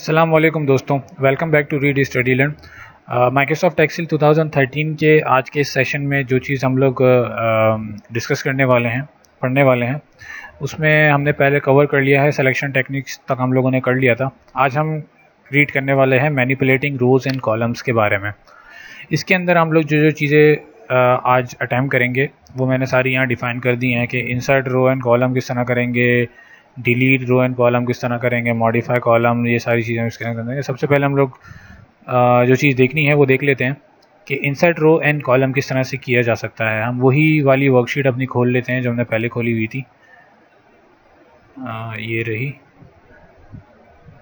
अस्सलाम वालेकुम दोस्तों, welcome back to Read Study Learn. Microsoft Excel 2013 के आज के सेशन में जो चीज़ हम लोग डिस्कस करने वाले हैं, पढ़ने वाले हैं, उसमें हमने पहले कवर कर लिया है, सिलेक्शन टेक्निक्स तक हम लोगों ने कर लिया था। आज हम रीड करने वाले हैं मैनिपुलेटिंग रोज़ एंड कॉलम्स के बारे में। इसके अंदर हम लोग जो चीज़ें आज अटैम्प्ट करेंगे वो मैंने सारी यहाँ डिफ़ाइन कर दी हैं कि इंसर्ट रो एंड कॉलम किस तरह करेंगे, डिलीट रो एंड कॉलम किस तरह करेंगे, मॉडिफाई कॉलम, ये सारी चीज़ें इसके अंदर करेंगे। सबसे पहले हम लोग जो चीज़ देखनी है वो देख लेते हैं कि इंसर्ट रो एंड कॉलम किस तरह से किया जा सकता है। हम वही वाली वर्कशीट अपनी खोल लेते हैं जो हमने पहले खोली हुई थी, ये रही।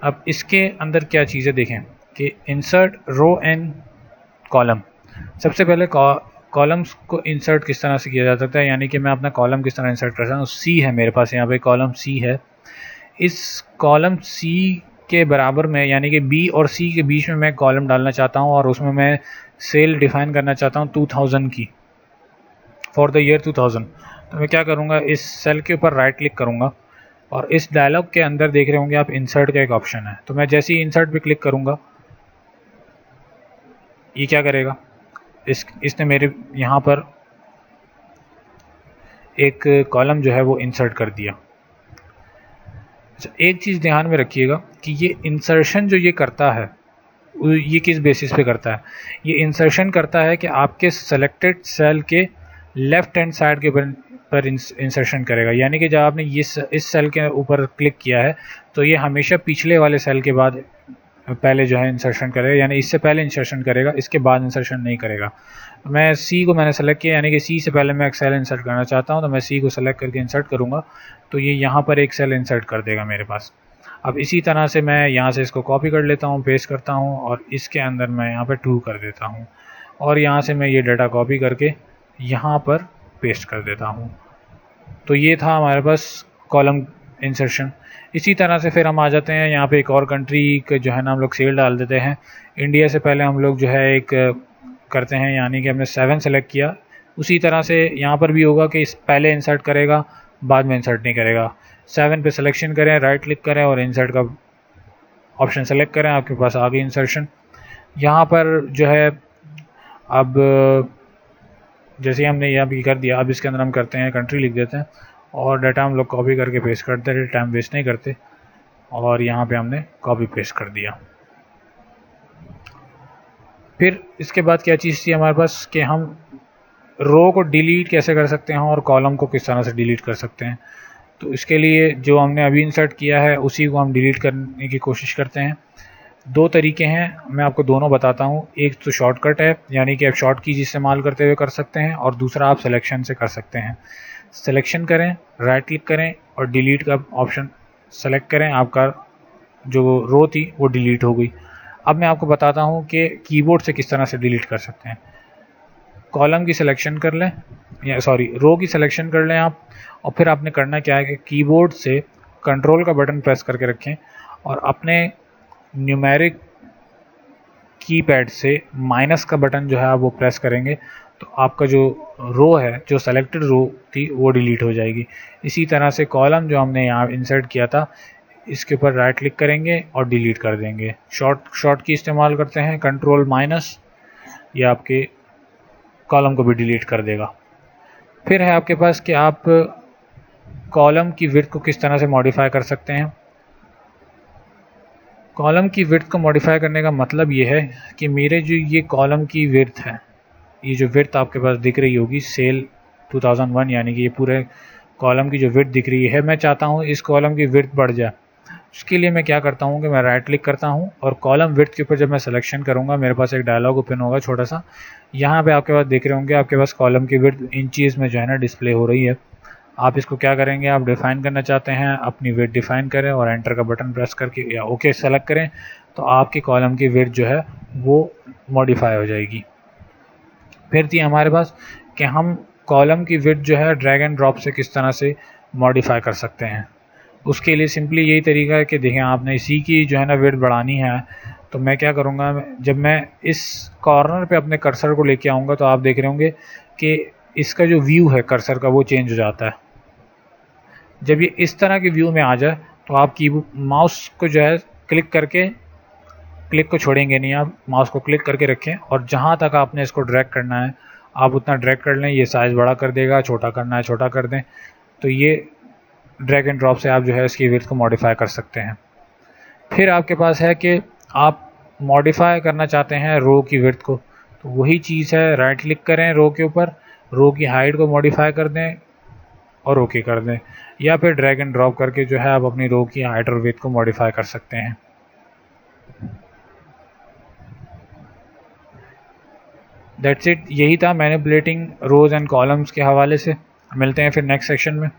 अब इसके अंदर क्या चीज़ें देखें कि इंसर्ट रो एंड कॉलम, सबसे पहले कॉलम्स को इंसर्ट किस तरह से किया जा सकता है, यानी कि मैं अपना कॉलम किस तरह इंसर्ट कर सकता हूँ। सी है मेरे पास, यहाँ पे कॉलम सी है। इस कॉलम सी के बराबर में, यानी कि बी और सी के बीच में मैं कॉलम डालना चाहता हूँ और उसमें मैं सेल डिफाइन करना चाहता हूँ 2000 की, फॉर द ईयर 2000। तो मैं क्या करूँगा, इस सेल के ऊपर राइट क्लिक करूँगा और इस डायलॉग के अंदर देख रहे होंगे आप इंसर्ट का एक ऑप्शन है। तो मैं जैसे ही इंसर्ट पे क्लिक करूँगा, ये क्या करेगा, इसने मेरे यहाँ पर एक कॉलम जो है वो इंसर्ट कर दिया। अच्छा, एक चीज़ ध्यान में रखिएगा कि ये इंसर्शन जो ये करता है ये किस बेसिस पे करता है। ये इंसर्शन करता है कि आपके सेलेक्टेड सेल के लेफ़्ट हैंड साइड के पर इंसर्शन करेगा, यानी कि जब आपने इस सेल के ऊपर क्लिक किया है तो ये हमेशा पिछले वाले सेल के बाद पहले जो है इंसर्शन करेगा, यानी इससे पहले इंसर्शन करेगा, इसके बाद इंसर्शन नहीं करेगा। मैं सी को मैंने सेलेक्ट किया, यानी कि सी से पहले मैं एक सेल इंसर्ट करना चाहता हूँ, तो मैं सी को सेलेक्ट करके इंसर्ट करूँगा तो ये यहाँ पर एक सेल इंसर्ट कर देगा मेरे पास। अब इसी तरह से मैं यहाँ से इसको कॉपी कर लेता हूँ, पेस्ट करता हूँ और इसके अंदर मैं यहाँ पर 2 कर देता हूँ और यहाँ से मैं ये डाटा कॉपी करके यहाँ पर पेस्ट कर देता हूँ। तो ये था हमारे पास कॉलम इंसर्शन। इसी तरह से फिर हम आ जाते हैं यहाँ पे एक और कंट्री का जो है ना हम लोग सेल डाल देते हैं। इंडिया से पहले हम लोग जो है एक करते हैं, यानी कि हमने 7 सेलेक्ट किया। उसी तरह से यहाँ पर भी होगा कि इस पहले इंसर्ट करेगा, बाद में इंसर्ट नहीं करेगा। 7 पे सिलेक्शन करें, राइट क्लिक करें और इंसर्ट का ऑप्शन सेलेक्ट करें, आपके पास आ गई इंसर्शन। यहाँ पर जो है अब जैसे हमने यहाँ भी कर दिया, अब इसके अंदर हम करते हैं कंट्री लिख देते हैं और डाटा हम लोग कॉपी करके पेस्ट करते हैं, टाइम वेस्ट नहीं करते। और यहाँ पे हमने कॉपी पेस्ट कर दिया। फिर इसके बाद क्या चीज़ थी हमारे पास कि हम रो को डिलीट कैसे कर सकते हैं और कॉलम को किस तरह से डिलीट कर सकते हैं। तो इसके लिए जो हमने अभी इंसर्ट किया है उसी को हम डिलीट करने की कोशिश करते हैं। 2 तरीके हैं, मैं आपको दोनों बताता हूँ। एक तो शॉर्टकट है, यानी कि आप शॉर्ट कीज इस्तेमाल करते हुए कर सकते हैं, और दूसरा आप सिलेक्शन से कर सकते हैं। सिलेक्शन करें, राइट क्लिक करें और डिलीट का ऑप्शन सेलेक्ट करें, आपका जो रो थी वो डिलीट हो गई। अब मैं आपको बताता हूँ कि कीबोर्ड से किस तरह से डिलीट कर सकते हैं। कॉलम की सिलेक्शन कर लें, या सॉरी रो की सिलेक्शन कर लें आप, और फिर आपने करना क्या है कि कीबोर्ड से कंट्रोल का बटन प्रेस करके रखें और अपने न्यूमेरिक कीपैड से माइनस का बटन जो है आप वो प्रेस करेंगे तो आपका जो रो है, जो सेलेक्टेड रो थी, वो डिलीट हो जाएगी। इसी तरह से कॉलम जो हमने यहाँ इंसर्ट किया था, इसके ऊपर राइट क्लिक करेंगे और डिलीट कर देंगे। शॉर्ट की इस्तेमाल करते हैं, कंट्रोल माइनस, या आपके कॉलम को भी डिलीट कर देगा। फिर है आपके पास कि आप कॉलम की विड्थ को किस तरह से मॉडिफाई कर सकते हैं। कॉलम की विड्थ को मॉडिफाई करने का मतलब ये है कि मेरे जो ये कॉलम की विड्थ है, ये जो विड्थ आपके पास दिख रही होगी सेल 2001, यानी कि ये पूरे कॉलम की जो विड्थ दिख रही है, मैं चाहता हूँ इस कॉलम की विड्थ बढ़ जाए। उसके लिए मैं क्या करता हूँ कि मैं राइट क्लिक करता हूँ और कॉलम विड्थ के ऊपर जब मैं सिलेक्शन करूँगा, मेरे पास एक डायलॉग ओपन होगा छोटा सा। यहाँ पे आपके पास देख रहे होंगे, आपके पास कॉलम की विड्थ इंचीज़ में जो है ना डिस्प्ले हो रही है। आप इसको क्या करेंगे, आप डिफ़ाइन करना चाहते हैं, अपनी विड्थ डिफ़ाइन करें और एंटर का बटन प्रेस करके या ओके सेलेक्ट करें, तो आपकी कॉलम की विड्थ जो है वो मॉडिफाई हो जाएगी। फिर थी हमारे पास कि हम कॉलम की विड्थ जो है ड्रैग एंड ड्रॉप से किस तरह से मॉडिफाई कर सकते हैं। उसके लिए सिंपली यही तरीका है कि देखें, आपने इसी की जो है ना विड्थ बढ़ानी है, तो मैं क्या करूँगा, जब मैं इस कॉर्नर पे अपने कर्सर को लेके आऊँगा तो आप देख रहे होंगे कि इसका जो व्यू है कर्सर का वो चेंज हो जाता है। जब ये इस तरह के व्यू में आ जाए तो आप की माउस को जो है क्लिक करके क्लिक को छोड़ेंगे नहीं, आप माउस को क्लिक करके रखें और जहाँ तक आपने इसको ड्रैग करना है आप उतना ड्रैग कर लें। ये साइज़ बड़ा कर देगा, छोटा करना है छोटा कर दें। तो ये ड्रैग एंड ड्रॉप से आप जो है इसकी विड्थ को मॉडिफाई कर सकते हैं। फिर आपके पास है कि आप मॉडिफाई करना चाहते हैं रो की विड्थ को, तो वही चीज़ है, राइट क्लिक करें रो के ऊपर, रो की हाइट को मॉडिफाई कर दें और ओके कर दें, या फिर ड्रैग एंड ड्रॉप करके जो है आप अपनी रो की हाइट और विड्थ को मॉडिफाई कर सकते हैं। दैट्स इट, यही था मैनिपुलेटिंग रोज एंड कॉलम्स के हवाले से। मिलते हैं फिर नेक्स्ट सेक्शन में।